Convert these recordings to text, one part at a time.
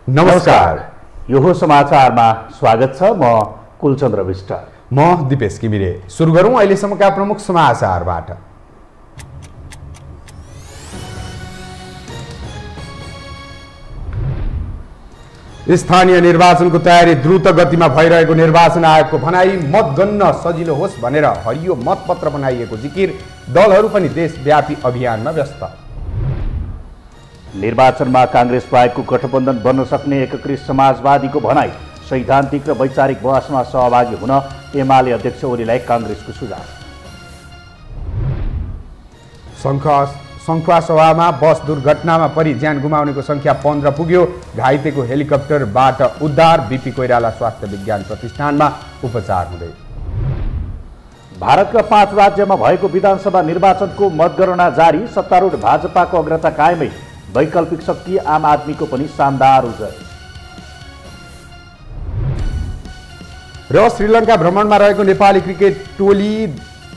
नमस्कार, यो हो समाचारमा स्वागत छ। म कुलचन्द्र विष्ट, म दिपेश किमिरे। सुरु गरौँ अहिलेसम्मका प्रमुख समाचारबाट। स्थानीय निर्वाचनको तयारी द्रुत गतिमा भइरहेको निर्वाचन आयोगको भनाई। मत गन्न सजिलो होस् भनेर हरियो मतपत्र बनाइएको जिकिर। दलहरू पनि देशव्यापी अभियानमा व्यस्त। निर्वाचनमा काङ्ग्रेस बाहेकको गठबन्धन बन्न सक्ने एकीकृत समाजवादीको भनाई। सैद्धान्तिक र वैचारिक बहसमा सहभागी हुन एमाले अध्यक्ष ओलीलाई काङ्ग्रेसको सुझाव। सङ्खुवा सभामा बस दुर्घटनामा परि ज्यान गुमाउनेको सङ्ख्या 15 पुग्यो। घाइतेको हेलिकप्टरबाट उद्धार। बीपी कोइराला स्वास्थ्य विज्ञान प्रतिष्ठानमा उपचार हुँदै। भारतका 5 राज्यमा भएको विधानसभा निर्वाचनको मतगणना जारी। सत्तारूढ भाजपाको अग्रता कायमै। वैकल्पिक शक्ति आम आदमीको पनि शानदार विजय। र श्रीलङ्का भ्रमणमा रहेको नेपाली क्रिकेट टोली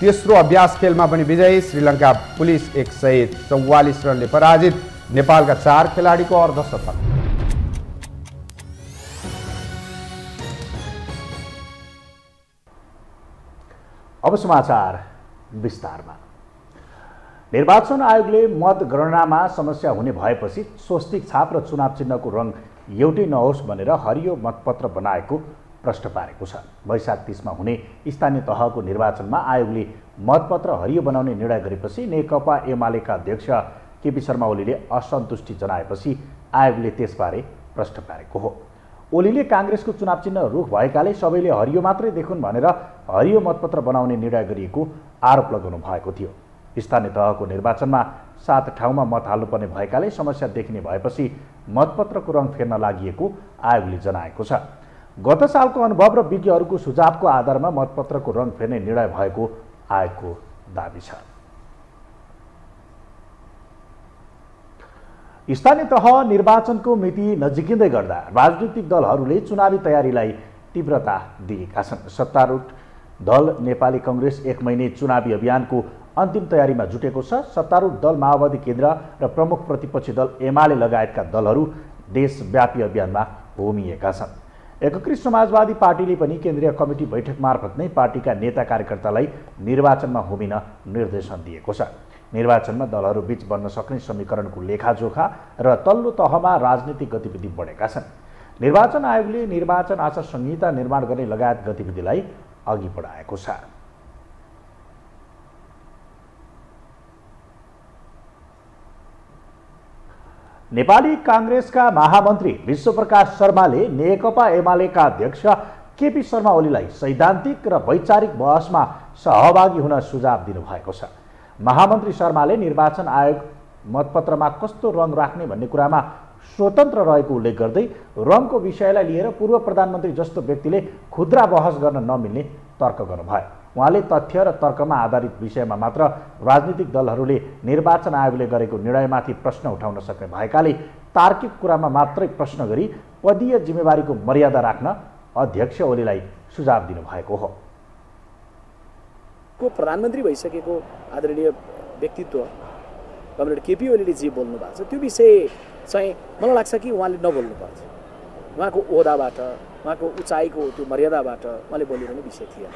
तेस्रो अभ्यास खेलमा पनि विजयी। श्रीलङ्का पुलिस 144 रनले पराजित। नेपालका 4 खेलाडीको अर्धशतक। अब समाचार विस्तारमा। निर्वाचन आयोगले मतगणनामा समस्या हुने भएपछि स्वस्तिक छाप र चुनाव चिन्हको रङ एउटै नहोस् भनेर हरियो मतपत्र बनाएको प्रश्न पारेको छ। वैशाख 30 मा हुने स्थानीय तहको निर्वाचनमा आयोगले मतपत्र हरियो बनाउने निर्णय गरेपछि नेकपा एमालेका अध्यक्ष केपी शर्मा ओलीले असन्तुष्टि जनाएपछि आयोगले त्यसबारे प्रश्न पारेको हो। ओलीले काङ्ग्रेसको चुनाव चिन्ह रुख भएकाले सबैले हरियो मात्रै देखुन् भनेर हरियो मतपत्र बनाउने निर्णय गरिएको आरोप लगाउनु भएको थियो। स्थानीय तहको निर्वाचनमा 7 ठाउँमा मत हाल्नुपर्ने भएकाले समस्या देखिने भएपछि मतपत्रको रङ फेर्न लागि आयोगले जनाएको छ। गत सालको अनुभव र विज्ञहरूको सुझावको आधारमा मतपत्रको रङ फेर्ने निर्णय भएको आयोगको दाबी छ। स्थानीय तह निर्वाचनको मिति नजिकिँदै गर्दा राजनीतिक दलहरूले चुनावी तयारीलाई तीव्रता दिएका छन्। सत्तारूढ दल नेपाली काङ्ग्रेस 1 महिने चुनावी अभियानको अन्तिम तयारीमा जुटेको छ। सत्तारूढ दल माओवादी केन्द्र र प्रमुख प्रतिपक्षी दल एमाले लगायतका दलहरू देशव्यापी अभियानमा होमिएका छन्। एकीकृत समाजवादी पार्टीले पनि केन्द्रीय कमिटी बैठक मार्फत नै पार्टीका नेता कार्यकर्तालाई निर्वाचनमा होमिन निर्देशन दिएको छ। निर्वाचनमा दलहरू बीच बन्न सक्ने समीकरणको लेखाजोखा र तल्लो तहमा राजनीतिक गतिविधि बढेका छन्। निर्वाचन आयोगले निर्वाचन आचार संहिता निर्माण गर्ने लगायत गतिविधिलाई अघि बढाएको छ। नेपाली काङ्ग्रेसका महामन्त्री विश्वप्रकाश शर्माले नेकपा एमालेका अध्यक्ष केपी शर्मा ओलीलाई सैद्धान्तिक र वैचारिक बहसमा सहभागी हुन सुझाव दिनुभएको छ। महामन्त्री शर्माले निर्वाचन आयोग मतपत्रमा कस्तो रङ राख्ने भन्ने कुरामा स्वतन्त्र रहेको उल्लेख गर्दै रङको विषयलाई लिएर पूर्व प्रधानमन्त्री जस्तो व्यक्तिले खुद्रा बहस गर्न नमिल्ने तर्क गर्नुभयो। उहाँले तथ्य र तर्कमा आधारित विषयमा मात्र राजनीतिक दलहरूले निर्वाचन आयोगले गरेको निर्णयमाथि प्रश्न उठाउन सक्ने भएकाले तार्किक कुरामा मात्रै प्रश्न गरी पदीय जिम्मेवारीको मर्यादा राख्न अध्यक्ष ओलीलाई सुझाव दिनुभएको हो। प्रधानमन्त्री भइसकेको आदरणीय व्यक्तित्व कमरेड केपी ओलीले जे बोल्नु भएको छ त्यो विषय चाहिँ मलाई लाग्छ कि उहाँले नबोल्नु पर्थ्यो। उहाँको ओहदाबाट, उहाँको उचाइको त्यो मर्यादाबाट उहाँले बोलिरहने विषय थिएन।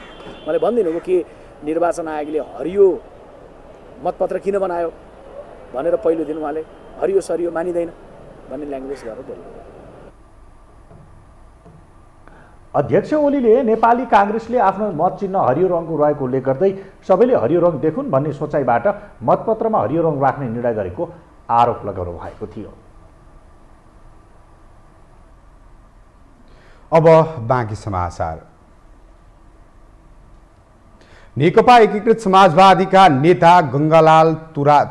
मैले भन्दिनँ कि निर्वाचन आयोगले हरियो मतपत्र किन बनायो भनेर पहिलो दिन उहाँले हरियो सरियो मानिँदैन भन्ने ल्याङ्ग्वेज गरेर बोल्नु। अध्यक्ष ओलीले नेपाली काङ्ग्रेसले आफ्नो मत चिन्ह हरियो रङको रहेको उल्लेख गर्दै सबैले हरियो रङ देखुन् भन्ने सोचाइबाट मतपत्रमा हरियो रङ राख्ने निर्णय गरेको आरोप लगाउनु भएको थियो। अब बाँकी समाचार। नेकपा एकीकृत समाजवादीका नेता गङ्गालाल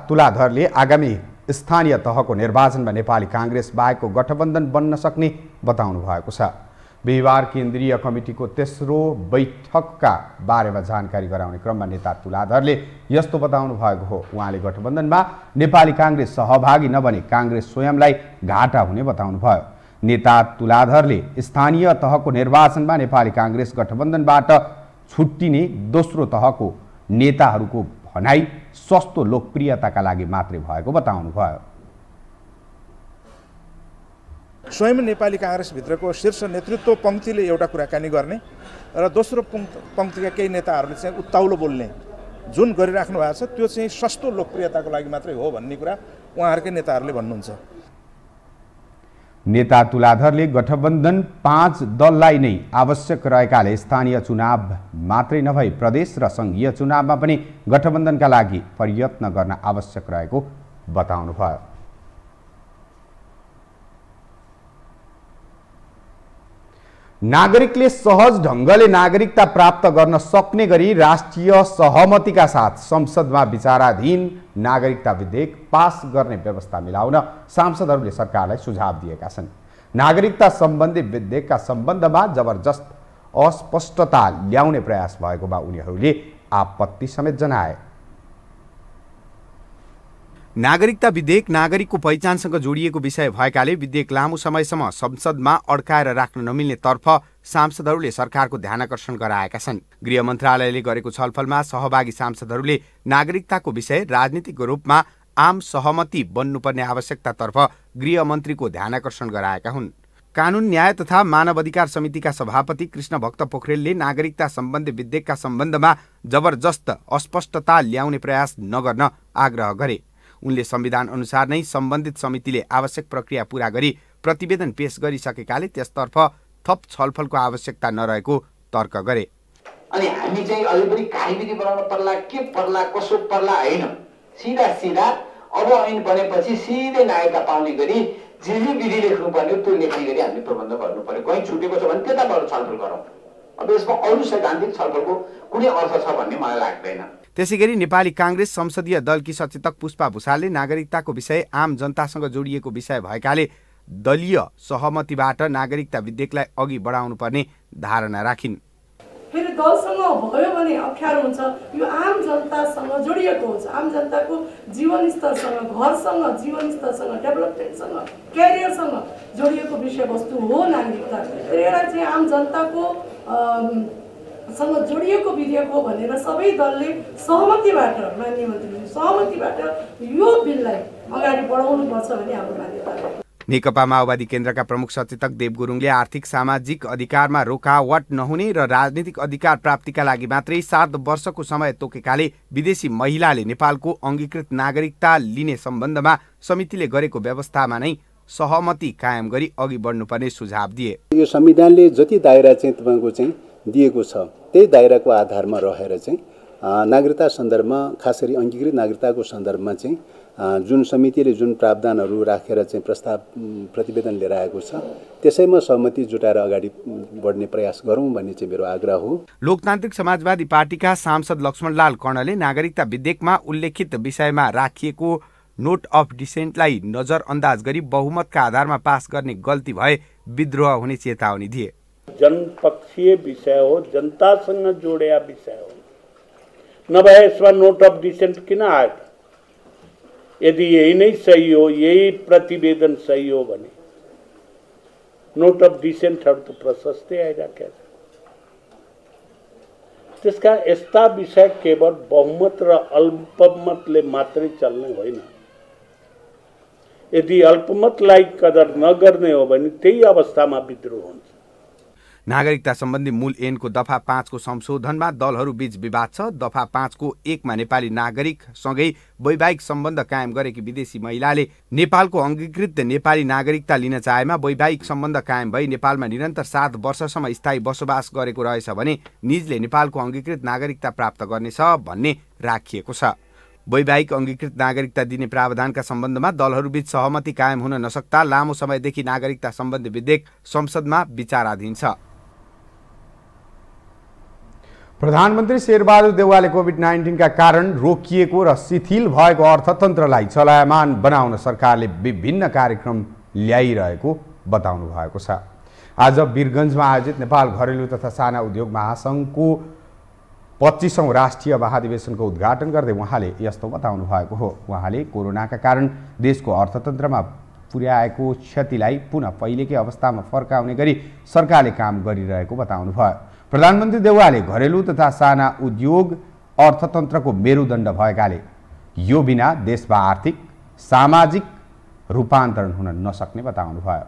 तुलाधरले आगामी स्थानीय तहको निर्वाचनमा नेपाली काङ्ग्रेस बाहेकको गठबन्धन बन्न सक्ने बताउनु भएको छ। बिहिबार केन्द्रीय कमिटीको तेस्रो बैठकका बारेमा जानकारी गराउने क्रममा नेता तुलाधरले यस्तो बताउनु भएको हो। उहाँले गठबन्धनमा नेपाली काङ्ग्रेस सहभागी नबने काङ्ग्रेस स्वयंलाई घाटा हुने बताउनु भयो। नेता तुलाधरले स्थानीय तहको निर्वाचनमा नेपाली काङ्ग्रेस गठबन्धनबाट छुट्टिने दोस्रो तहको नेताहरूको भनाई सस्तो लोकप्रियताका लागि मात्रै भएको बताउनु भयो। स्वयं नेपाली काङ्ग्रेसभित्रको शीर्ष नेतृत्व पङ्क्तिले एउटा कुराकानी गर्ने र दोस्रो पङ्क्तिका केही नेताहरूले चाहिँ उत्ताउलो बोल्ने जुन गरिराख्नु भएको छ त्यो चाहिँ सस्तो लोकप्रियताको लागि मात्रै हो भन्ने कुरा उहाँहरूकै नेताहरूले भन्नुहुन्छ। नेता तुलाधरले गठबन्धन 5 दललाई नै आवश्यक रहेकाले स्थानीय चुनाव मात्रै नभई प्रदेश र सङ्घीय चुनावमा पनि गठबन्धनका लागि प्रयत्न गर्न आवश्यक रहेको बताउनुभयो। नागरिकले सहज ढङ्गले नागरिकता प्राप्त गर्न सक्ने गरी राष्ट्रिय सहमतिका साथ संसदमा विचाराधीन नागरिकता विधेयक पास गर्ने व्यवस्था मिलाउन सांसदहरूले सरकारलाई सुझाव दिएका छन्। नागरिकता सम्बन्धी विधेयकका सम्बन्धमा जबरजस्त अस्पष्टता ल्याउने प्रयास भएकोमा उनीहरूले आपत्ति समेत जनाए। नागरिकता विधेयक नागरिकको पहिचानसँग जोडिएको विषय भएकाले विधेयक लामो समयसम्म संसदमा अड्काएर राख्न नमिल्ने तर्फ सांसदहरूले सरकारको ध्यानकर्षण गराएका छन्। गृह मन्त्रालयले गरेको छलफलमा सहभागी सांसदहरूले नागरिकताको विषय राजनीतिक रूपमा आम सहमति बन्नुपर्ने आवश्यकतातर्फ गृहमन्त्रीको ध्यानकर्षण गराएका हुन्। कानुन न्याय तथा मानव अधिकार समितिका सभापति कृष्ण भक्त पोखरेलले नागरिकता सम्बन्धी विधेयकका सम्बन्धमा जबरजस्त अस्पष्टता ल्याउने प्रयास नगर्न आग्रह गरे। उनले संविधान अनुसार नै सम्बन्धित समितिले आवश्यक प्रक्रिया पूरा गरी प्रतिवेदन पेश गरिसकेकाले त्यसतर्फ थप छलफलको आवश्यकता नरहेको तर्क गरे। अनि हामी चाहिँ अलि पनि कार्यविधि बनाउन पर्ला, के पर्ला, कसो पर्ला हैन, सीधा अब ऐन बनेपछि सिधै नागरिकता पाउने गरी जे विधि लेख्नुपर्ने त्यो लेख्ने गरी हामीले प्रबन्ध गर्नु पर्यो। कहीँ छुटेको छ भने त्यताबाट छलफल गरौँ। अब यसमा अरू सैद्धान्तिक छलफलको कुनै अर्थ छ भन्ने मलाई लाग्दैन। त्यसैगरी नेपाली काङ्ग्रेस संसदीय दलकी सचेतक पुष्पा भुसालले नागरिकताको विषय आम जनतासँग जोडिएको विषय भएकाले दलीय सहमतिबाट नागरिकता विधेयकलाई अघि बढाउनु पर्ने धारणा राखिन्। फेरि दलसँग भयो भने अप्ठ्यारो हुन्छ। यो आम जनतासँग जोडिएको हुन्छ। आम जनताको जीवनस्तरसँग, घरसँग, जीवनस्तरसँग, डेभलपमेन्टसँग, क्यारियरसँग जोडिएको विषयवस्तु हो नागरिकता। यसलाई चाहिँ आम जनताको सँग जोडिएको विधेयक हो भनेर सबै दलले सहमतिबाट, माननीय मन्त्रीज्यू सहमतिबाट यो बिललाई अगाडि बढाउनुपर्छ भन्ने हाम्रो मान्यता हो। नेकपा माओवादी केन्द्रका प्रमुख सचेतक देव गुरुङले आर्थिक सामाजिक अधिकारमा रोकावट नहुने र राजनीतिक अधिकार प्राप्तिका लागि मात्रै 7 वर्षको समय तोकेकाले विदेशी महिलाले नेपालको अङ्गीकृत नागरिकता लिने सम्बन्धमा समितिले गरेको व्यवस्थामा नै सहमति कायम गरी अघि बढ्नुपर्ने सुझाव दिए। यो संविधानले जति दायरा चाहिँ तपाईँको चाहिँ दिएको छ त्यही दायराको आधारमा रहेर चाहिँ नागरिकता सन्दर्भमा, खास गरी अङ्गीकृत नागरिकताको सन्दर्भमा चाहिँ जुन समितिले जुन प्रावधानहरू राखेर चाहिँ प्रस्ताव प्रतिवेदन लिएर आएको छ त्यसैमा सहमति जुटाएर अगाडि बढ्ने प्रयास गरौँ भन्ने चाहिँ मेरो आग्रह हो। लोकतान्त्रिक समाजवादी पार्टीका सांसद लक्ष्मणलाल कर्णले नागरिकता विधेयकमा उल्लेखित विषयमा राखिएको नोट अफ डिसेन्टलाई नजरअन्दाज गरी बहुमतका आधारमा पास गर्ने गल्ती भए विद्रोह हुने चेतावनी दिए। जनपक्षीय विषय हो, जनतासँग जोडिया विषय हो, नभए यसमा नोट अफ डिसेन्ट किन आयो? यदि यही नै सही हो, यही प्रतिवेदन सही हो भने नोट अफ डिसेन्टहरू त प्रशस्तै आइराखेका छ। त्यसका यस्ता विषय केवल बहुमत र अल्पमतले मात्रै चल्ने होइन। यदि अल्पमतलाई कदर नगर्ने हो भने त्यही अवस्थामा विद्रोह हुन्छ। नागरिकता सम्बन्धी मूल ऐनको दफा 5 को संशोधनमा दलहरू बीच विवाद छ। दफा 5 को 1 मा नेपाली नागरिक सँगै वैवाहिक सम्बन्ध कायम गरेकी विदेशी महिलाले नेपालको अङ्गीकृत नेपाली नागरिकता लिन चाहेमा वैवाहिक सम्बन्ध कायम भई नेपालमा निरन्तर 7 वर्षसम्म स्थायी बसोबास गरेको रहेछ भने निजले नेपालको अङ्गीकृत नागरिकता प्राप्त गर्नेछ भन्ने राखिएको छ। वैवाहिक अङ्गीकृत नागरिकता दिने प्रावधानका सम्बन्धमा दलहरूबीच सहमति कायम हुन नसक्दा लामो समयदेखि नागरिकता सम्बन्धी विधेयक संसदमा विचाराधीन छ। प्रधानमन्त्री शेरबहादुर देउवाले कोभिड-19 का कारण रोकिएको र शिथिल भएको अर्थतन्त्रलाई चलायमान बनाउन सरकारले विभिन्न कार्यक्रम ल्याइरहेको बताउनु भएको छ। आज वीरगञ्जमा आयोजित नेपाल घरेलु तथा साना उद्योग महासङ्घको 25औं राष्ट्रिय महाधिवेशनको उद्घाटन गर्दै उहाँले यस्तो बताउनु भएको हो। उहाँले कोरोनाका कारण देशको अर्थतन्त्रमा पुर्याएको क्षतिलाई पुनः पहिलेकै अवस्थामा फर्काउने गरी सरकारले काम गरिरहेको बताउनु भयो। प्रधानमन्त्री देउवाले घरेलु तथा साना उद्योग अर्थतन्त्रको मेरुदण्ड भएकाले यो बिना देशमा आर्थिक सामाजिक रूपान्तरण हुन नसक्ने बताउनु भयो।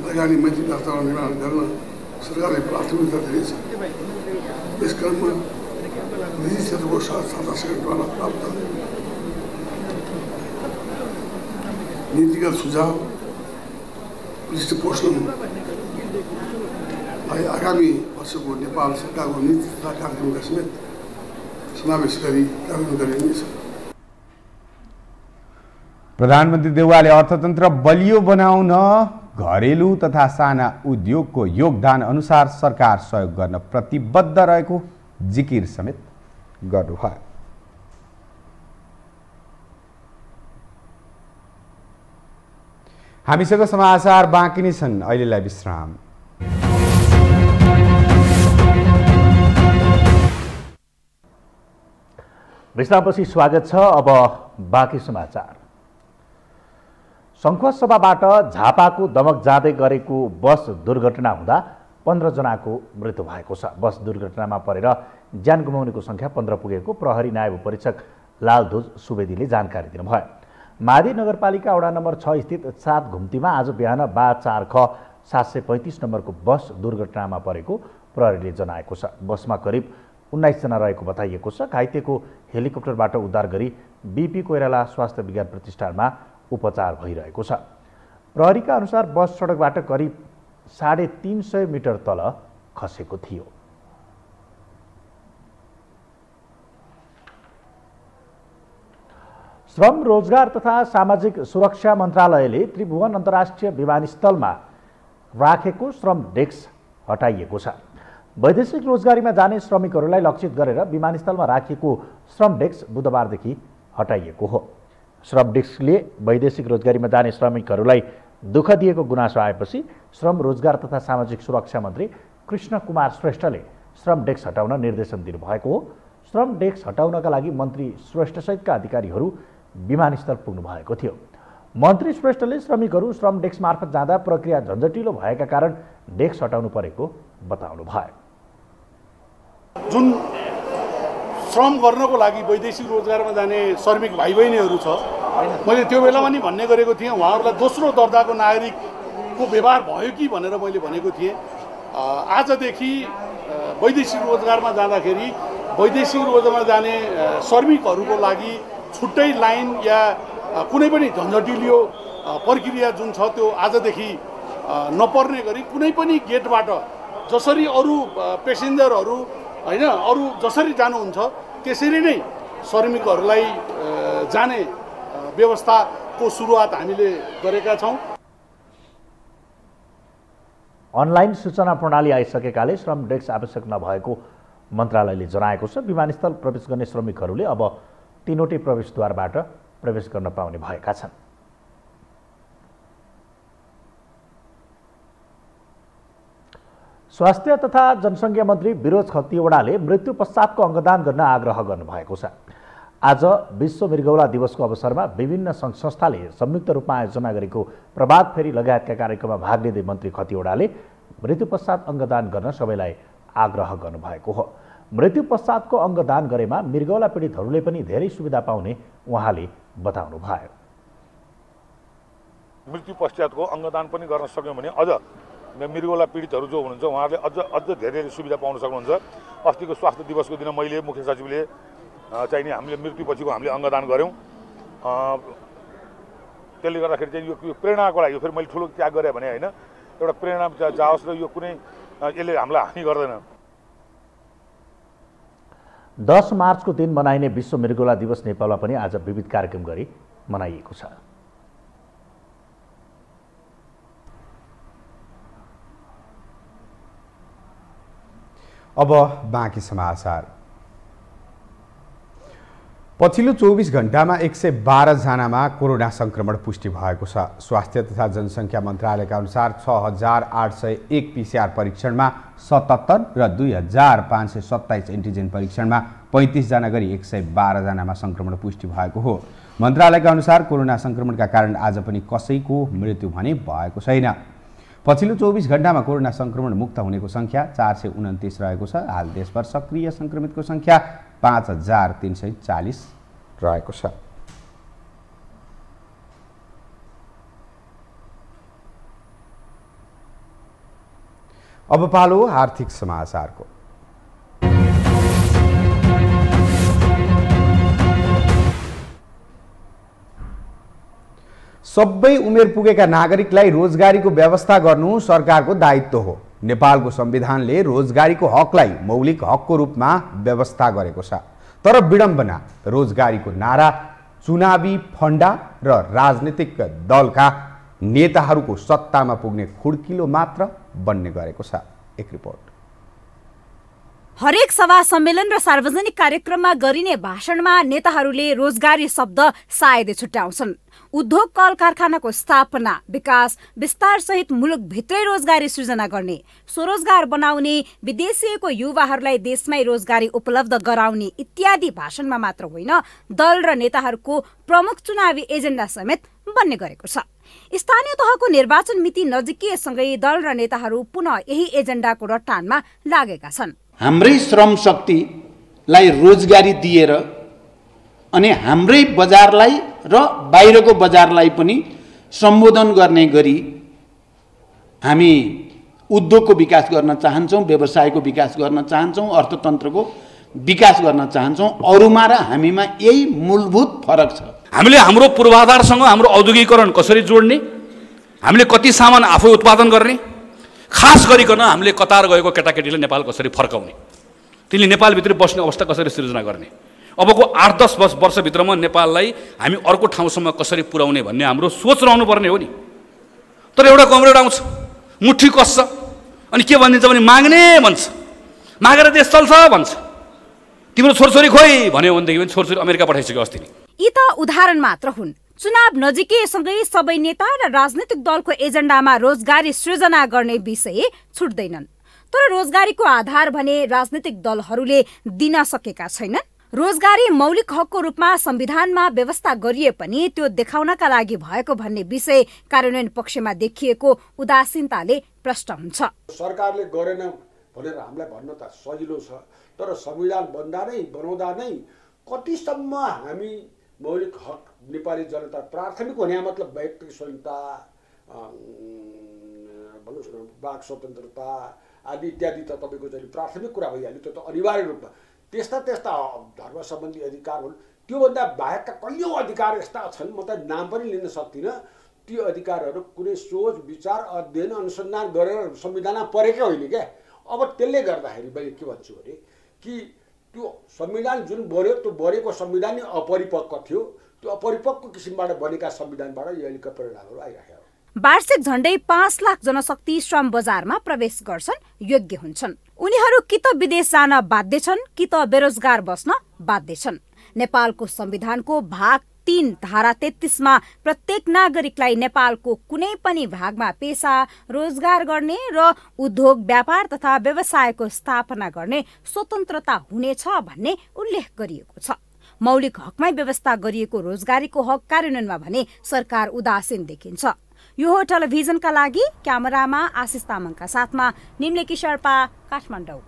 लगानी मैत्री वातावरण निर्माण गर्न सरकारले प्राथमिकता दिनेछ। यस क्रममा निजी क्षेत्रको साथ सहकारीद्वारा प्राप्त नीतिगत सुझाव पृष्ठपोषणलाई आगामी वर्षको नेपाल सरकारको नीति तथा कार्यक्रमका समेत समावेश गरी कार्यान्वयन गरिनेछ। प्रधानमन्त्री देउवाले अर्थतन्त्र बलियो बनाउन घरेलु तथा साना उद्योगको योगदान अनुसार सरकार सहयोग गर्न प्रतिबद्ध रहेको जिकिर समेत गर्नुभयो। हामीसँग समाचार बाँकी नै छन्, अहिलेलाई विश्राम। विश्रामपछि स्वागत छ। अब बाँकी समाचार। सङ्खुवासभाबाट झापाको दमक जाँदै गरेको बस दुर्घटना हुँदा 15 जनाको मृत्यु भएको छ। बस दुर्घटनामा परेर ज्यान गुमाउनेको सङ्ख्या 15 पुगेको प्रहरी नायब उपरीक्षक लालध्वज सुवेदीले जानकारी दिनुभयो। मादी नगरपालिका वडा नम्बर 6 स्थित 7 घुम्तीमा आज बिहान 4 ख 735 नम्बरको बस दुर्घटनामा परेको प्रहरीले जनाएको छ। बसमा करिब 19 जना रहेको बताइएको छ। घाइतेको हेलिकप्टरबाट उद्धार गरी बीपी कोइराला स्वास्थ्य विज्ञान प्रतिष्ठानमा उपचार भइरहेको छ। प्रहरीका अनुसार बस सडकबाट करिब 350 मिटर तल खसेको थियो। श्रम रोजगार तथा सामाजिक सुरक्षा मन्त्रालयले त्रिभुवन अन्तर्राष्ट्रिय विमानस्थलमा राखेको श्रम डेस्क हटाइएको छ। वैदेशिक रोजगारीमा जाने श्रमिकहरूलाई लक्षित गरेर विमानस्थलमा राखिएको श्रम डेस्क बुधबारदेखि हटाइएको हो। श्रम डेस्कले वैदेशिक रोजगारीमा जाने श्रमिकहरूलाई दुःख दिएको गुनासो आएपछि श्रम रोजगार तथा सामाजिक सुरक्षा मन्त्री कृष्ण कुमार श्रेष्ठले श्रम डेस्क हटाउन निर्देशन दिनुभएको हो। श्रम डेस्क हटाउनका लागि मन्त्री श्रेष्ठसहितका अधिकारीहरू विमानस्थल पुग्नु भएको थियो। मन्त्री श्रेष्ठले श्रमिकहरू श्रम डेस्क मार्फत जाँदा प्रक्रिया झन्झटिलो भएका कारण डेस्क हटाउनु परेको बताउनु भयो। जुन श्रम गर्नको लागि वैदेशिक रोजगारमा जाने श्रमिक भाइ बहिनीहरू छ, मैले त्यो बेलामा नि भन्ने गरेको थिएँ उहाँहरूलाई दोस्रो दर्जाको नागरिकको व्यवहार भयो कि भनेर मैले भनेको थिएँ। आजदेखि वैदेशिक रोजगारमा जाँदाखेरि वैदेशिक रोजगारमा जाने श्रमिकहरूको लागि छुट्टै लाइन या कुनै पनि झन्झटिलो प्रक्रिया जुन छ त्यो आजदेखि नपर्ने गरी कुनै पनि गेटबाट जसरी अरू पेसेन्जरहरू हैन अरू जसरी जानुहुन्छ त्यसरी नै श्रमिकहरूलाई जाने व्यवस्थाको सुरुवात हामीले गरेका छौँ। अनलाइन सूचना प्रणाली आइसकेकाले श्रम डेस्क आवश्यक नभएको मन्त्रालयले जनाएको छ। विमानस्थल प्रवेश गर्ने श्रमिकहरूले अब तीनवटै प्रवेशद्वारबाट प्रवेश गर्न पाउने भएका छन्। स्वास्थ्य तथा जनसङ्ख्या मन्त्री विरोध खतिवडाले मृत्यु पश्चातको अङ्गदान गर्न आग्रह गर्नुभएको छ। आज विश्व मृगौला दिवसको अवसरमा विभिन्न सङ्घ संस्थाले संयुक्त रूपमा आयोजना गरेको प्रभात फेरी लगायतका कार्यक्रममा भाग लिँदै मन्त्री खतिवडाले मृत्यु पश्चात अङ्गदान गर्न सबैलाई आग्रह गर्नुभएको हो। मृत्यु पश्चातको अङ्गदान गरेमा मृगौला पीडितहरूले पनि धेरै सुविधा पाउने उहाँले बताउनु भयो। मृत्यु पश्चातको अङ्गदान पनि गर्न सक्यौँ भने अझ मृगौला पीडितहरू जो हुनुहुन्छ उहाँहरूले अझ धेरै सुविधा पाउन सक्नुहुन्छ। अस्तिको स्वास्थ्य दिवसको दिन मैले मुख्य सचिवले चाहिँ नि हामीले मृत्युपछिको हामीले अङ्गदान गऱ्यौँ। त्यसले गर्दाखेरि चाहिँ यो प्रेरणाको लागि फेरि मैले ठुलो त्याग गरेँ भने होइन एउटा प्रेरणा जाओस् र यो कुनै यसले हामीलाई हानि गर्दैन। 10 मार्चको दिन मनाइने विश्व मृगौला दिवस नेपालमा पनि आज विविध कार्यक्रम गरी मनाइएको छ। अब बाँकी समाचार। पछिल्लो 24 घण्टामा 112 जनामा कोरोना संक्रमण पुष्टि भएको छ। स्वास्थ्य तथा जनसङ्ख्या मन्त्रालयका अनुसार 6801 पीसीआर परीक्षणमा 77 र 2527 एन्टिजेन परीक्षणमा 35 जना गरी 112 जनामा संक्रमण पुष्टि भएको हो। मन्त्रालयका अनुसार कोरोना संक्रमणका कारण आज पनि कसैको मृत्यु भने भएको छैन। पछिल्लो 24 घण्टामा कोरोना संक्रमण मुक्त हुनेको संख्या 429 रहेको छ। हाल देशभर सक्रिय संक्रमितको संख्या 5340 रहेको छ। अब पालो आर्थिक समाचारको। सबै उमेर पुगेका नागरिकलाई रोजगारीको व्यवस्था गर्नु सरकारको दायित्व हो। नेपालको संविधानले रोजगारीको हकलाई मौलिक हकको रूपमा व्यवस्था गरेको छ। तर विडम्बना, रोजगारीको नारा चुनावी फन्डा र राजनीतिक दलका नेताहरूको सत्तामा पुग्ने खुड्किलो मात्र बन्ने गरेको छ। एक रिपोर्ट। हरेक सभा सम्मेलन र सार्वजनिक कार्यक्रममा गरिने भाषणमा नेताहरूले रोजगारी शब्द सायदै छुट्याउँछन्। उद्योग कल कारखानाको स्थापना, विकास, विस्तार सहित मुलुकभित्रै रोजगारी सृजना गर्ने, स्वरोजगार बनाउने, विदेशिएको युवाहरूलाई देशमै रोजगारी उपलब्ध गराउने इत्यादि भाषणमा मात्र होइन, दल र नेताहरूको प्रमुख चुनावी एजेन्डा समेत बन्ने गरेको छ। स्थानीय तहको निर्वाचन मिति नजिकिएसँगै दल र नेताहरू पुनः यही एजेन्डाको रट्टानमा लागेका छन्। हाम्रै श्रम शक्तिलाई रोजगारी दिएर अनि हाम्रै बजारलाई र बाहिरको बजारलाई पनि सम्बोधन गर्ने गरी हामी उद्योगको विकास गर्न चाहन्छौँ, व्यवसायको विकास गर्न चाहन्छौँ, अर्थतन्त्रको विकास गर्न चाहन्छौँ। अरूमा र हामीमा यही मूलभूत फरक छ। हामीले हाम्रो पूर्वाधारसँग हाम्रो औद्योगिकरण कसरी जोड्ने, हामीले कति सामान आफै उत्पादन गर्ने, खास गरिकन हामीले कतार गएको केटाकेटीले नेपाल कसरी फर्काउने, तिनले नेपालभित्र बस्ने अवस्था कसरी सृजना गर्ने, अबको 8-10 वर्षभित्रमा नेपाललाई हामी अर्को ठाउँसम्म कसरी पुर्याउने भन्ने हाम्रो सोच रहनुपर्ने हो नि। तर एउटा कमरेड आउँछ, मुठी कस्छ, अनि के भनिदिन्छ भने माग्ने भन्छ, मागेर देश चल्छ भन्छ। तिम्रो छोरछोरी खोइ भन्यो भनेदेखि पनि छोरछोरी अमेरिका पठाइसक्यो अस्ति नै। यी त उदाहरण मात्र हुन्। चुनाव नजिकिएसँगै सबै नेता र राजनीतिक दलको एजेन्डामा रोजगारी सृजना गर्ने विषय छुट्दैनन्। तर रोजगारीको आधार भने राजनीतिक दलहरूले दिन सकेका छैनन्। रोजगारी मौलिक हकको रूपमा संविधानमा व्यवस्था गरिए पनि त्यो देखाउनका लागि भएको भन्ने विषय कार्यान्वयन पक्षमा देखिएको उदासीनताले प्रष्ट हुन्छ। सरकारले गरेन भनेर हामीलाई भन्न त सजिलो छ, तर संविधान बनाउँदा नै कतिसम्म हामी मौलिक हक नेपाली जनता प्राथमिक हुने मतलब व्यक्तिगत स्वतन्त्रता, भन्नुहोस् न वाक स्वतन्त्रता आदि इत्यादि त तपाईँको चाहिँ प्राथमिक कुरा भइहाल्यो। त्यो त अनिवार्य रूपमा त्यस्ता धर्म सम्बन्धी अधिकार हुन्। त्योभन्दा बाहेकका कैयौँ अधिकार यस्ता छन्, म त नाम पनि लिन सक्दिनँ। ती अधिकारहरू कुनै सोच विचार अध्ययन अनुसन्धान गरेर संविधानमा परेकै होइन क्या। अब त्यसले गर्दाखेरि मैले के भन्छु भने कि त्यो संविधान जुन बन्यो त्यो बनेको संविधान नै अपरिपक्व थियो। त्यो अपरिपक्व किसिमबाट बनेका संविधानबाट यो अहिलेका परिणामहरू आइरहेका हो। वार्षिक झण्डै 5 लाख जनशक्ति श्रम बजारमा प्रवेश गर्छन्, योग्य हुन्छन्। उनीहरू कि त विदेश जान बाध्य छन् कि त बेरोजगार बस्न बाध्य छन्। नेपालको संविधानको भाग 3 धारा 33 मा प्रत्येक नागरिकलाई नेपालको कुनै पनि भागमा पेशा, रोजगार गर्ने र उद्योग व्यापार तथा व्यवसायको स्थापना गर्ने स्वतन्त्रता हुनेछ भन्ने उल्लेख गरिएको छ। मौलिक हकमै व्यवस्था गरिएको रोजगारीको हक कार्यान्वयनमा भने सरकार उदासीन देखिन्छ। यो हो टेलिभिजनका लागि क्यामेरामा आशिष तामाङका साथमा निम्लेकी शेर्पा, काठमाडौँ।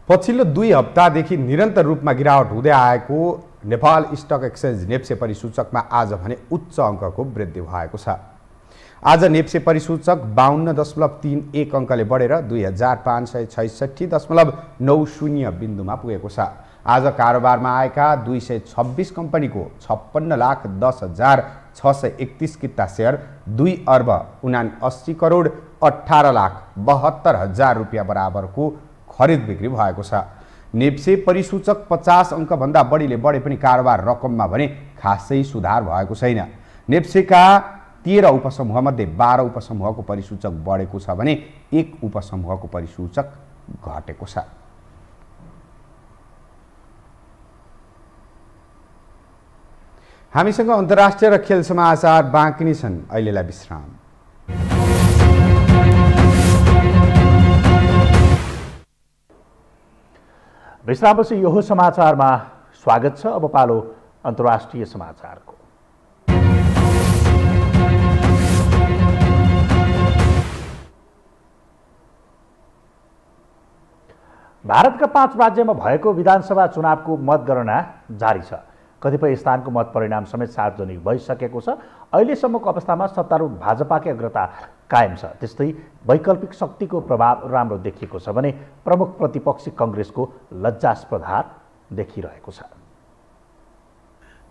पछिल्लो 2 हप्तादेखि निरन्तर रूपमा गिरावट हुँदै आएको नेपाल स्टक एक्सचेन्ज नेप्से परिसूचकमा आज भने उच्च अङ्कको वृद्धि भएको छ। आज नेप्से परिसूचक 52.31 अङ्कले बढेर 2566.90 बिन्दुमा पुगेको छ। आज कारोबारमा आएका 226 कम्पनीको 56,10,631 किता सेयर 2,79,80,18,72,000 रुपियाँ बराबरको खरिद बिक्री भएको छ। नेप्से परिसूचक 50 अङ्कभन्दा बढीले बढे पनि कारोबार रकममा भने खासै सुधार भएको छैन। नेप्सेका 13 उपसमूहमध्ये 12 उपसमूहको परिसूचक बढेको छ भने 1 उपसमूहको परिसूचक घटेको छ। हामीसँग अन्तर्राष्ट्रिय र खेल समाचार बाँकी नै छन्। अहिलेलाई विश्राम। विश्रामपछि यो समाचारमा स्वागत छ। अब पालो अन्तर्राष्ट्रिय समाचारको। भारतका 5 राज्यमा भएको विधानसभा चुनावको मतगणना जारी छ। कतिपय स्थानको मत परिणाम समेत सार्वजनिक भइसकेको छ। अहिलेसम्मको अवस्थामा सत्तारूढ भाजपाकै अग्रता कायम छ। त्यस्तै वैकल्पिक शक्तिको प्रभाव राम्रो देखिएको छ भने प्रमुख प्रतिपक्षी कांग्रेसको लज्जास्पद हार देखिरहेको छ।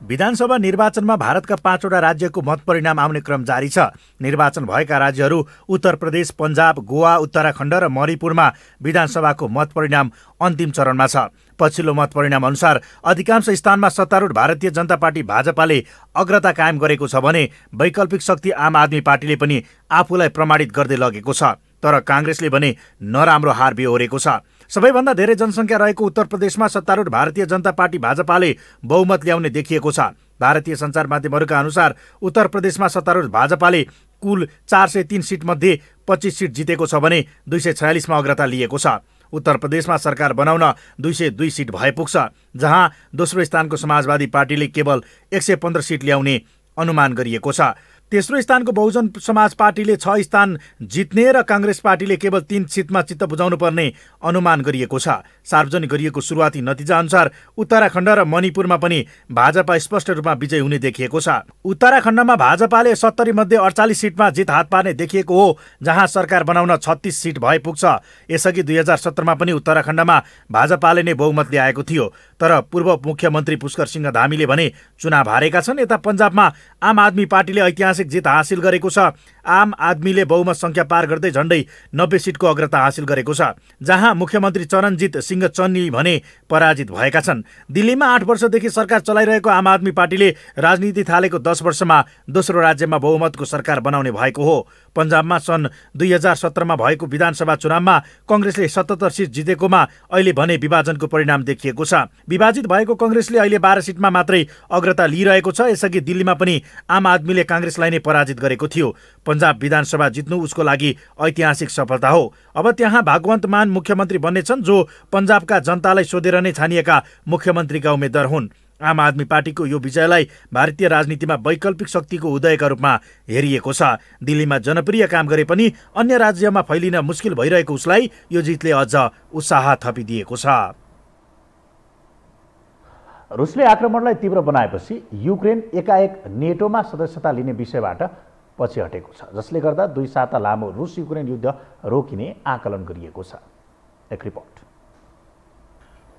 विधानसभा निर्वाचनमा भारतका 5वटा राज्यको मत परिणाम आउने क्रम जारी छ। निर्वाचन भएका राज्यहरू उत्तर प्रदेश, पन्जाब, गोवा, उत्तराखण्ड र मणिपुरमा विधानसभाको मत परिणाम अन्तिम चरणमा छ। पछिल्लो मत परिणाम अनुसार अधिकांश स्थानमा सत्तारूढ भारतीय जनता पार्टी भाजपाले अग्रता कायम गरेको छ भने वैकल्पिक शक्ति आम आदमी पार्टीले पनि आफूलाई प्रमाणित गर्दै लगेको छ। तर कांग्रेसले भने नराम्रो हार बेहोरेको छ। सबैभन्दा धेरै जनसङ्ख्या रहेको उत्तर प्रदेशमा सत्तारूढ भारतीय जनता पार्टी भाजपाले बहुमत ल्याउने देखिएको छ। भारतीय सञ्चार माध्यमहरूका अनुसार उत्तर प्रदेशमा सत्तारूढ भाजपाले कुल 403 सिट मध्ये 25 सिट जितेको छ भने 246 मा अग्रता लिएको छ। उत्तर प्रदेशमा सरकार बनाउन 202 सिट भए पुग्छ, जहाँ दोस्रो स्थानको समाजवादी पार्टीले केवल 115 सिट ल्याउने अनुमान गरिएको छ। तेस्रो स्थानको बहुजन समाज पार्टीले 6 स्थान जित्ने र कांग्रेस पार्टीले केवल 3 सिटमा चित्त बुझाउनु पर्ने अनुमान गरिएको छ। सार्वजनिक गरिएको सुरुवाती नतिजा अनुसार उत्तराखण्ड र मणिपुरमा पनि भाजपा स्पष्ट रूपमा विजय हुने देखिएको छ। उत्तराखण्डमा भाजपाले 70 मध्ये 48 सिटमा जित हात पार्ने देखिएको हो, जहाँ सरकार बनाउन 36 सिट भए पुग्छ। यसअघि 2017मा पनि उत्तराखण्डमा भाजपाले नै बहुमत ल्याएको थियो, तर पूर्व मुख्यमन्त्री पुष्कर सिंह धामीले भने चुनाव हारेका छन्। यता पन्जाबमा आम आदमी पार्टीले ऐतिहासिक जित हासिल गरेको छ। आम आदमीले बहुमत संख्या पार गर्दै झण्डै 90 सिटको अग्रता हासिल गरेको छ, जहाँ मुख्यमन्त्री चरणजीत सिंह चन्नी भने पराजित भएका छन्। दिल्लीमा 8 वर्षदेखि सरकार चलाइरहेको आम आदमी पार्टीले राजनीति थालेको 10 वर्षमा दोस्रो राज्यमा बहुमतको सरकार बनाउने भएको हो। पन्जाबमा सन् 2017मा भएको विधानसभा चुनावमा कांग्रेसले 77 सिट जितेकोमा अहिले भने विभाजनको परिणाम देखिएको छ। विभाजित भएको कांग्रेसले अहिले 12 सिटमा मात्रै अग्रता लिइरहेको छ। यसअघि दिल्लीमा पनि आम आदमीले कांग्रेसलाई नै पराजित गरेको थियो। पन्जाब विधानसभा जित्नु उसको लागि ऐतिहासिक सफलता हो। अब त्यहाँ भागवन्त मान मुख्यमन्त्री बन्नेछन्, जो पन्जाबका जनतालाई सोधेर नै छानिएका मुख्यमन्त्रीका उम्मेद्वार हुन्। आम आदमी पार्टीको यो विजयलाई भारतीय राजनीतिमा वैकल्पिक शक्तिको उदयका रूपमा हेरिएको छ। दिल्लीमा जनप्रिय काम गरे पनि अन्य राज्यमा फैलिन मुस्किल भइरहेको उसलाई यो जितले अझ उत्साह थपिदिएको छ। रुसले आक्रमणलाई तीव्र बनाएपछि युक्रेन एकाएक नेटोमा सदस्यता लिने विषयबाट पछि हटेको छ, जसले गर्दा 2 साता लामो रुस युक्रेन युद्ध रोकिने आकलन गरिएको छ। एक रिपोर्ट।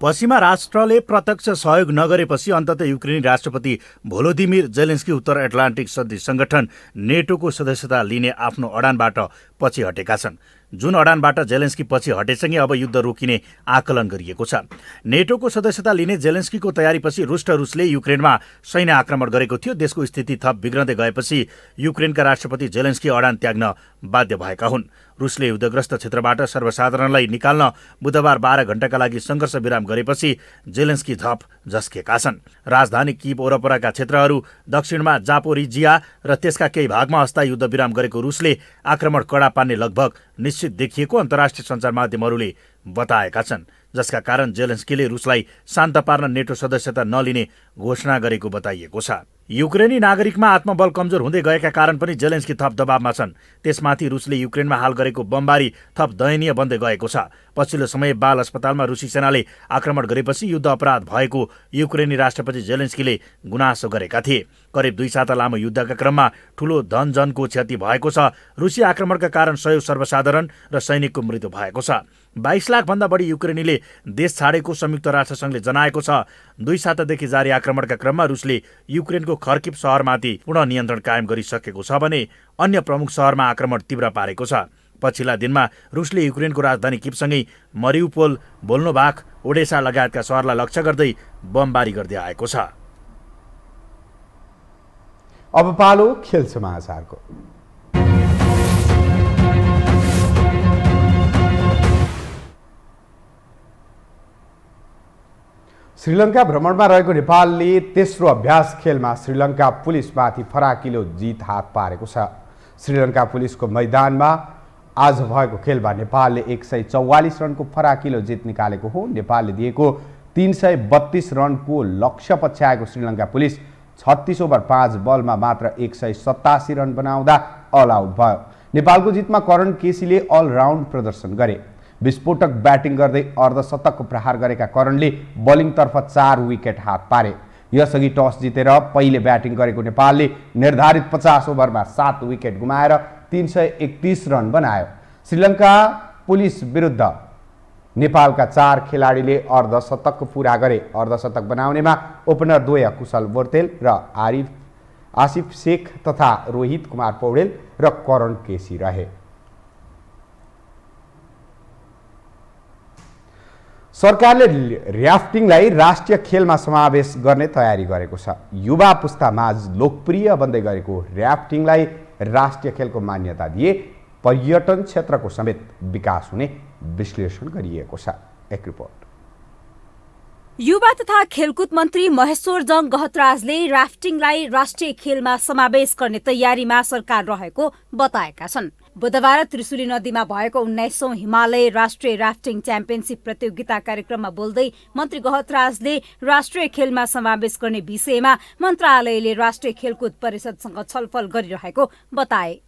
पश्चिमा राष्ट्रले प्रत्यक्ष सहयोग नगरेपछि अन्ततः युक्रेनी राष्ट्रपति भोलोदिमिर जेलेन्स्की उत्तर एटलान्टिक सन्धि संगठन नेटोको सदस्यता लिने आफ्नो अडानबाट पछि हटेका छन्। जुन अडानबाट जेलेन्स्की पछि हटेसँगै अब युद्ध रोकिने आकलन गरिएको छ। नेटोको सदस्यता लिने जेलेन्स्कीको तयारीपछि रुसले युक्रेनमा सैन्य आक्रमण गरेको थियो। देशको स्थिति थप बिग्रँदै गएपछि युक्रेनका राष्ट्रपति जेलेन्स्की अडान त्याग्न बाध्य भएका हुन्। रुसले युद्धग्रस्त क्षेत्रबाट सर्वसाधारणलाई निकाल्न बुधबार 12 घण्टाका लागि सङ्घर्ष विराम गरेपछि जेलेन्स्की थप झस्केका छन्। राजधानी कीव वरपरका क्षेत्रहरू, दक्षिणमा जापोरिजिया र त्यसका केही भागमा अस्थायी युद्ध विराम गरेको रुसले आक्रमण कडा पार्ने लगभग निश्चित देखिएको अन्तर्राष्ट्रिय सञ्चार माध्यमहरूले बताएका छन्, जसका कारण जेलेन्स्कीले रुसलाई शान्त पार्न नेटो सदस्यता नलिने घोषणा गरेको बताइएको छ। युक्रेनी नागरिकमा आत्मबल कमजोर हुँदै गएका कारण पनि जेलेन्स्की थप दबावमा छन्। त्यसमाथि रुसले युक्रेनमा हाल गरेको बमबारी थप दयनीय बन्दै गएको छ। पछिल्लो समय बाल अस्पतालमा रुसी सेनाले आक्रमण गरेपछि युद्ध अपराध भएको युक्रेनी राष्ट्रपति जेलेन्स्कीले गुनासो गरेका थिए। करिब 2 साता लामो युद्धका क्रममा ठूलो धनजनको क्षति भएको छ। रुसी आक्रमणका कारण 100 सर्वसाधारण र सैनिकको मृत्यु भएको छ। 22 लाख भन्दा बढी युक्रेनीले देश छाडेको संयुक्त राष्ट्रसङ्घले जनाएको छ। 2 सातादेखि जारी आक्रमणका क्रममा रुसले युक्रेनको खर्किव शहरमाथि पुनः नियन्त्रण कायम गरिसकेको छ भने अन्य प्रमुख शहरमा आक्रमण तीव्र पारेको छ। पछिल्ला दिनमा रुसले युक्रेनको राजधानी कीवसँगै मरिउपोल, भोल्नोभाक, ओडेसा लगायतका शहरलाई लक्ष्य गर्दै बमबारी गर्दै आएको छ। अब पालो खेल समाचारको। श्रीलङ्का भ्रमणमा रहेको नेपालले तेस्रो अभ्यास खेलमा श्रीलङ्का पुलिसमाथि फराकिलो जित हात पारेको छ। श्रीलङ्का पुलिसको मैदानमा आज भएको खेलमा नेपालले 144 रनको फराकिलो जित निकालेको हो। नेपालले दिएको 332 रनको लक्ष्य पछ्याएको श्रीलङ्का पुलिस 36 ओभर 5 बलमा मात्र 187 रन बनाउँदा अल आउट भयो। नेपालको जितमा करण केसीले अलराउन्ड प्रदर्शन गरे। विस्फोटक ब्याटिङ गर्दै अर्धशतकको प्रहार गरेका करणले बलिङतर्फ 4 विकेट हात पारे। यसअघि टस जितेर पहिले ब्याटिङ गरेको नेपालले निर्धारित 50 ओभरमा 7 विकेट गुमाएर 331 रन बनायो। श्रीलङ्का पुलिस विरुद्ध नेपालका 4 खेलाडीले अर्धशतक पूरा गरे। अर्धशतक बनाउनेमा ओपनर द्वय कुशल बोर्तेल र आसिफ शेख तथा रोहित कुमार पौडेल र करण केसी रहे। सरकारले र्याफ्टिङलाई राष्ट्रिय खेलमा समावेश गर्ने तयारी गरेको छ। युवा पुस्तामाझ लोकप्रिय बन्दै गरेको र्याफ्टिङलाई राष्ट्रिय खेलको मान्यता दिए पर्यटन क्षेत्रको समेत विकास हुने विश्लेषण गरिएको छ। एक रिपोर्ट। युवा तथा खेलकुद मन्त्री महेश्वरजङ गहतराजले र्याफ्टिङलाई राष्ट्रिय खेलमा समावेश गर्ने तयारीमा सरकार रहेको बताएका छन्। बुधबार त्रिशुली नदीमा भएको 19औं हिमालय राष्ट्रिय र्याफ्टिङ च्याम्पियनसिप प्रतियोगिता कार्यक्रममा बोल्दै मन्त्री गहतराजले राष्ट्रिय खेलमा समावेश गर्ने विषयमा मन्त्रालयले राष्ट्रिय खेलकुद परिषदसँग छलफल गरिरहेको बताए।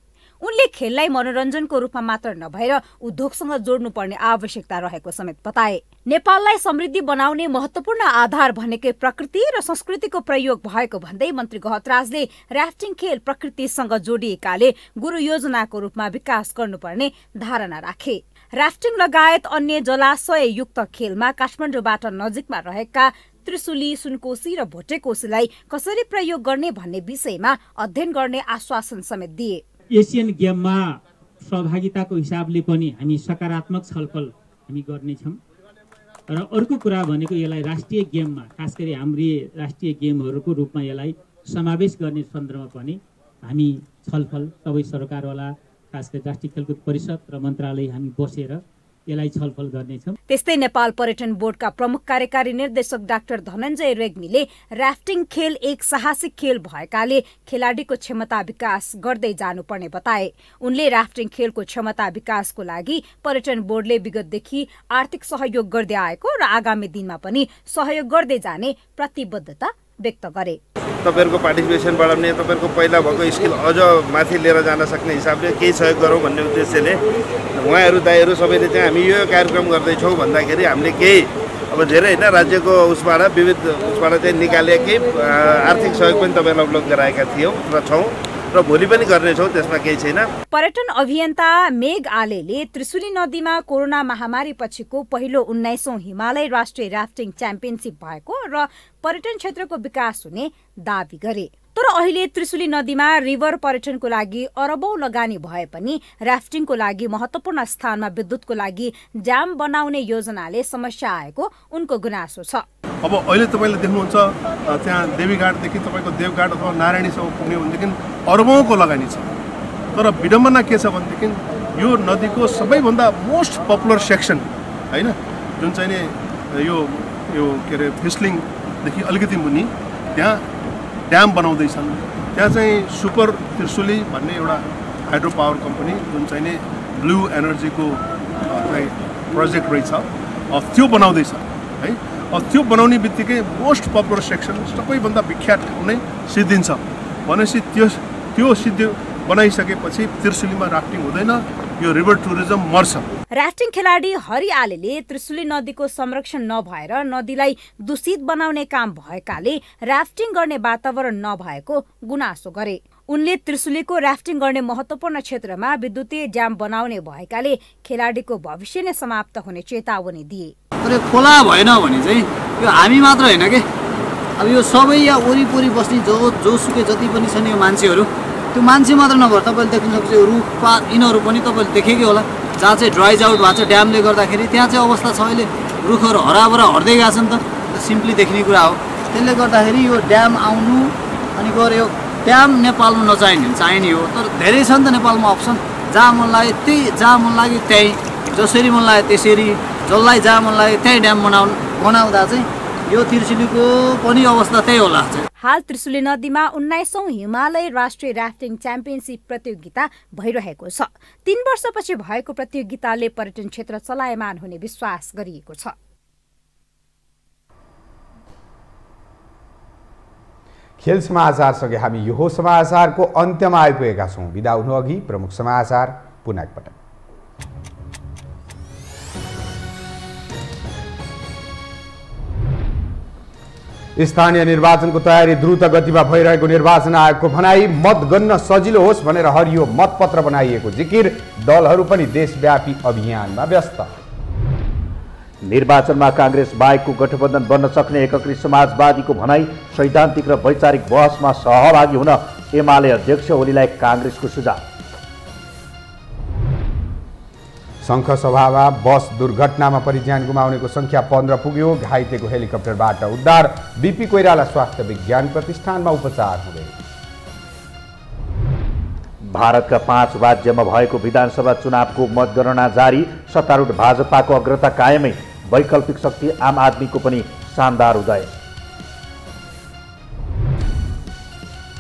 उनले खेललाई मनोरञ्जनको रूपमा मात्र नभएर उद्योगसँग जोड्नुपर्ने आवश्यकता रहेको समेत बताए। नेपाललाई समृद्धि बनाउने महत्वपूर्ण आधार भनेकै प्रकृति र संस्कृतिको प्रयोग भएको भन्दै मन्त्री गहतराजले र्याफ्टिङ खेल प्रकृतिसँग जोडिएकाले गुरु योजनाको रूपमा विकास गर्नुपर्ने धारणा राखे। र्याफ्टिङ लगायत अन्य जलाशय युक्त खेलमा काठमाडौँबाट नजिकमा रहेका त्रिशुली, सुनकोशी र भोटेकोशीलाई कसरी प्रयोग गर्ने भन्ने विषयमा अध्ययन गर्ने आश्वासन समेत दिए। एसियन गेममा सहभागिताको हिसाबले पनि हामी सकारात्मक छलफल हामी गर्नेछौँ र अर्को कुरा भनेको यसलाई राष्ट्रिय गेममा खास गरी हाम्रो राष्ट्रिय गेमहरूको रूपमा यसलाई समावेश गर्ने सन्दर्भमा पनि हामी छलफल सबै सरकारवाला खास गरी राष्ट्रिय खेलकुद परिषद र मन्त्रालय हामी बसेर यसलाई छलफल गर्नेछौँ। त्यस्तै नेपाल पर्यटन बोर्डका प्रमुख कार्यकारी निर्देशक डाक्टर धनञ्जय रेग्मीले र्याफ्टिङ खेल एक साहसिक खेल भएकाले खेलाडीको क्षमता विकास गर्दै जानुपर्ने बताए। उनले र्याफ्टिङ खेलको क्षमता विकासको लागि पर्यटन बोर्डले विगतदेखि आर्थिक सहयोग गर्दै आएको र आगामी दिनमा पनि सहयोग गर्दै जाने प्रतिबद्धता व्यक्त गरे। तपाईहरुको पार्टिसिपेसन बढाउने, तपाईहरुको पहिला भएको स्किल अझ माथि लिएर जान सक्ने हिसाबले केही सहयोग गरौँ भन्ने उद्देश्यले उहाँहरू दाइहरू सबैले चाहिँ हामी यो कार्यक्रम गर्दैछौँ भन्दाखेरि हामीले केही अब धेरै होइन राज्यको उसबाट विविध उसबाट चाहिँ निकाले केही आर्थिक सहयोग पनि तपाईँहरूलाई उपलब्ध गराएका थियौँ र छौँ र भोलि पनि गर्नेछौँ, त्यसमा केही छैन। पर्यटन अभियन्ता मेघ आलेले त्रिशुली नदीमा कोरोना महामारी पछिको पहिलो 19औं हिमालय राष्ट्रिय र्याफ्टिङ च्याम्पियनसिप भएको र पर्यटन क्षेत्रको विकास हुने दावी गरे। तर अहिले त्रिशुली नदीमा रिभर पर्यटनको लागि अरबौं लगानी भए पनि र्याफ्टिङको लागि महत्वपूर्ण स्थानमा विद्युतको लागि ड्याम बनाउने योजनाले समस्या आएको उनको गुनासो छ। अब अहिले तपाईँले देख्नुहुन्छ त्यहाँ देवीघाटदेखि तपाईँको देवघाट अथवा नारायणीसम्म पुग्ने भनेदेखि अरबौंको लगानी छ। तर विडम्बना के छ भनेदेखि यो नदीको सबैभन्दा मोस्ट पपुलर सेक्सन होइन, जुन चाहिँ नि यो के अरे फिस्लिङदेखि अलिकति मुनि त्यहाँ ड्याम बनाउँदैछन्। त्यहाँ चाहिँ सुपर त्रिशुली भन्ने एउटा हाइड्रो पावर कम्पनी जुन चाहिँ नि ब्लू एनर्जीको चाहिँ प्रोजेक्ट रहेछ, त्यो बनाउँदैछ है। त्यो बनाउने बित्तिकै मोस्ट पपुलर सेक्सन सबैभन्दा विख्यात ठाउँ नै सिद्धिन्छ। भनेपछि त्यो सिद्धि बनाइसकेपछि त्रिशुलीमा राफ्टिङ हुँदैन, यो रिभर टुरिज्म मर्छ। र्याफ्टिङ खेलाडी हरि आलेले त्रिशुली नदीको संरक्षण नभएर नदीलाई दूषित बनाउने काम भएकाले र्याफ्टिङ गर्ने वातावरण नभएको गुनासो गरे। उनले त्रिशुलीको र्याफ्टिङ गर्ने महत्वपूर्ण क्षेत्रमा विद्युतीय ड्याम बनाउने भएकाले खेलाडीको भविष्य नै समाप्त हुने चेतावनी दिए। खोला भएन भने चाहिँ यो हामी मात्र होइन के, अब यो सबै या वरिपरि बस्ने जोसुकै जति पनि छन् यो मान्छेहरू, त्यो मान्छे मात्र नभएर तपाईँले देख्न सक्नुहुन्छ रुखपात यिनीहरू पनि तपाईँले देखेकै होला, जहाँ चाहिँ ड्राइज आउट भएको छ ड्यामले गर्दाखेरि त्यहाँ चाहिँ अवस्था छ अहिले रुखहरू हराभरा हट्दै गएको छ नि त, सिम्पली देखिने कुरा हो। त्यसले गर्दाखेरि यो ड्याम आउनु अनि गएर यो ड्याम नेपालमा नचाहिने चाहिने हो, तर धेरै छ नि त नेपालमा अप्सन, जहाँ मन लाग्यो त्यही, जहाँ मन लाग्यो त्यहीँ, जसरी मन लाग्यो त्यसरी, जसलाई जहाँ मन लाग्यो त्यहीँ ड्याम बनाउँदा चाहिँ यो त्रिशुलीको पनि अवस्था त्यही होला। हाल त्रिशुली नदीमा 19औं हिमालय राष्ट्रिय र्याफ्टिङ च्याम्पियनसिप प्रतियोगिता भइरहेको छ। 3 वर्षपछि भएको प्रतियोगिताले पर्यटन क्षेत्र चलायमान हुने विश्वास गरिएको छ। खेल समाचारसँगै हामी यो समाचारको अन्त्यमा आइपुगेका छौँ। बिदा हुनु अघि प्रमुख समाचार पुनः एकपटक। स्थानीय निर्वाचनको तयारी द्रुत गतिमा भइरहेको निर्वाचन आयोगको भनाई, मत गन्न सजिलो होस् भनेर हरियो मतपत्र बनाइएको जिकिर, दलहरू पनि देशव्यापी अभियानमा व्यस्त। निर्वाचनमा काङ्ग्रेस बाहेकको गठबन्धन बन्न सक्ने एकीकृत समाजवादीको भनाई, सैद्धान्तिक र वैचारिक बहसमा सहभागी हुन एमाले अध्यक्ष ओलीलाई काङ्ग्रेसको सुझाव। शङ्खसभामा बस दुर्घटनामा परिज्यान गुमाउनेको संख्या 15 पुग्यो, घाइतेको हेलिकप्टरबाट उद्धार, बीपी कोइराला स्वास्थ्य विज्ञान प्रतिष्ठानमा उपचार हुँदै। भारतका 5 राज्यमा भएको विधानसभा चुनावको मतगणना जारी, सत्तारूढ भाजपाको अग्रता कायमै, वैकल्पिक शक्ति आम आदमीको पनि शानदार उदय।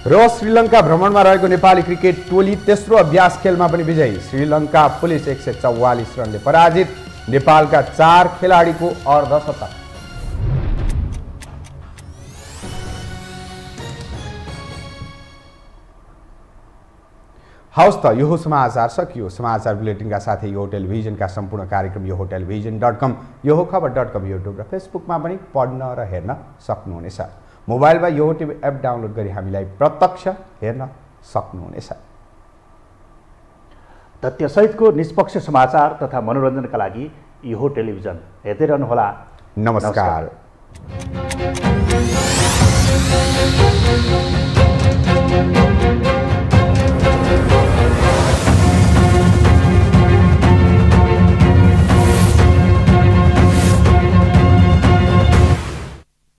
र श्रीलङ्का भ्रमणमा रहेको नेपाली क्रिकेट टोली तेस्रो अभ्यास खेलमा पनि विजयी, श्रीलङ्का पुलिस 144 रनले पराजित, नेपालका 4 खेलाडीको अर्धशतक। हवस् त यो समाचार सकियो। समाचार बुलेटिनका साथै यो टेलिभिजनका सम्पूर्ण कार्यक्रम यो टेलिभिजन.com, यो खबर.com युट्युब र फेसबुकमा पनि पढ्न र हेर्न सक्नुहुनेछ। मोबाइलमा यो टिभी एप डाउनलोड गरी हामीलाई प्रत्यक्ष हेर्न सक्नुहुनेछ। तथ्यसहितको निष्पक्ष समाचार तथा मनोरञ्जनका लागि यो टेलिभिजन हेर्दै रहनुहोला। नमस्कार।